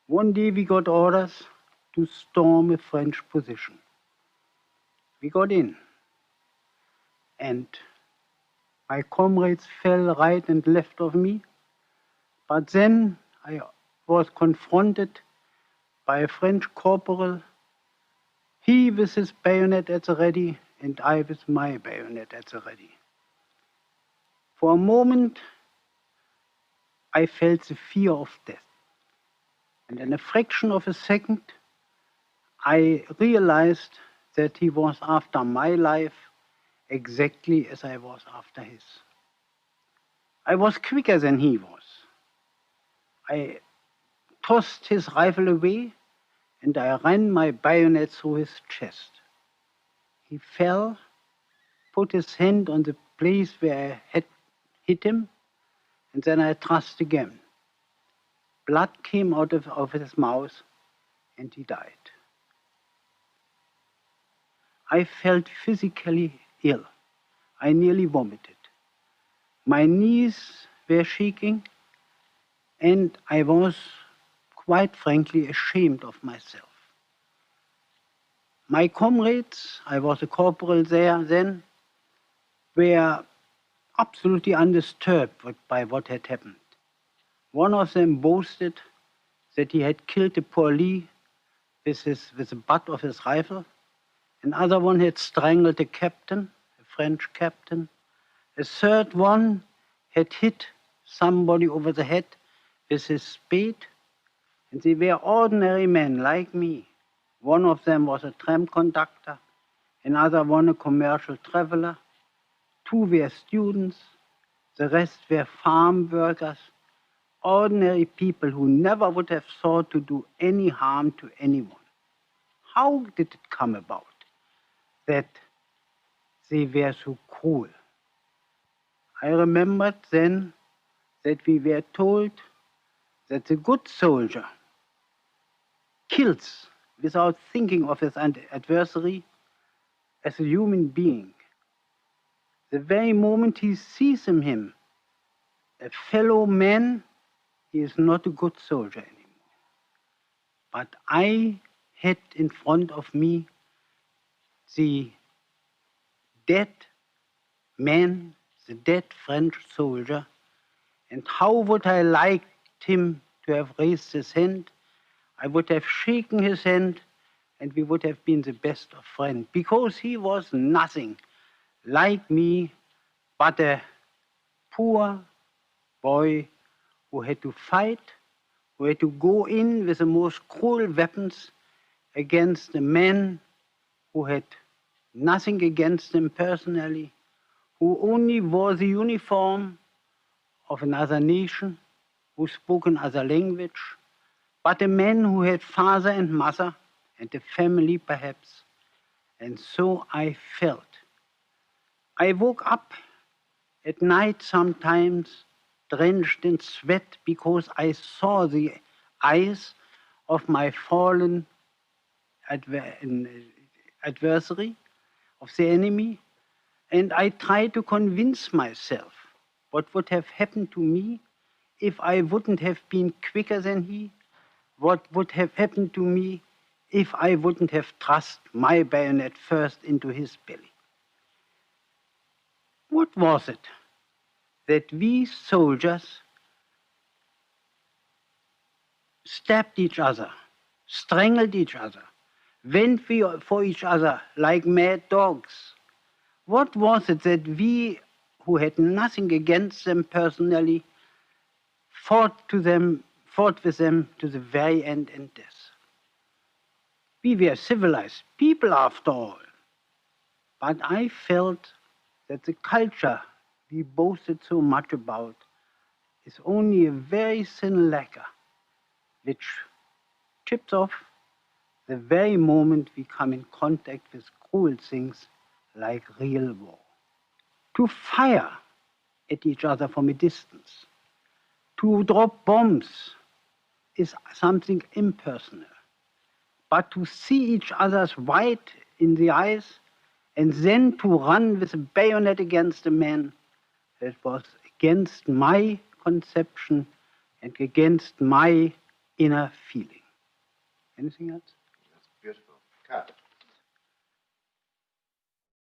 One day we got orders to storm a French position. We got in, and my comrades fell right and left of me, but then I was confronted by a French corporal, he with his bayonet at the ready, and I with my bayonet at the ready. For a moment, I felt the fear of death. And in a fraction of a second, I realized that he was after my life exactly as I was after his. I was quicker than he was. I tossed his rifle away and I ran my bayonet through his chest. He fell, put his hand on the place where I had hit him, and then I thrust again. Blood came out of his mouth and he died. I felt physically ill. I nearly vomited. My knees were shaking and I was quite frankly ashamed of myself. My comrades, I was a corporal there then, were absolutely undisturbed by what had happened. One of them boasted that he had killed a Paulie with the butt of his rifle. Another one had strangled a captain, a French captain. A third one had hit somebody over the head with his spade. And they were ordinary men like me. One of them was a tram conductor, another one a commercial traveler. Two were students, the rest were farm workers, ordinary people who never would have thought to do any harm to anyone. How did it come about that they were so cruel? I remembered then that we were told that the good soldier kills without thinking of his adversary as a human being. The very moment he sees in him a fellow man, he is not a good soldier anymore. But I had in front of me the dead man, the dead French soldier, and how would I like him to have raised his hand? I would have shaken his hand and we would have been the best of friends, because he was nothing like me but a poor boy who had to fight, who had to go in with the most cruel weapons against a man who had nothing against him personally, who only wore the uniform of another nation, who spoke another language, but a man who had father and mother and a family perhaps. And so I felt. I woke up at night sometimes drenched in sweat because I saw the eyes of my fallen adversary, of the enemy, and I tried to convince myself what would have happened to me if I wouldn't have been quicker than he, what would have happened to me if I wouldn't have thrust my bayonet first into his belly. What was it that we soldiers stabbed each other, strangled each other, went for each other like mad dogs? What was it that we, who had nothing against them personally, fought with them to the very end and death? We were civilized people after all. But I felt that the culture we boasted so much about is only a very thin lacquer which chips off the very moment we come in contact with cruel things like real war. To fire at each other from a distance, to drop bombs is something impersonal. But to see each other's white in the eyes and then to run with a bayonet against a man, that was against my conception and against my inner feeling. Anything else? That's beautiful. Cut.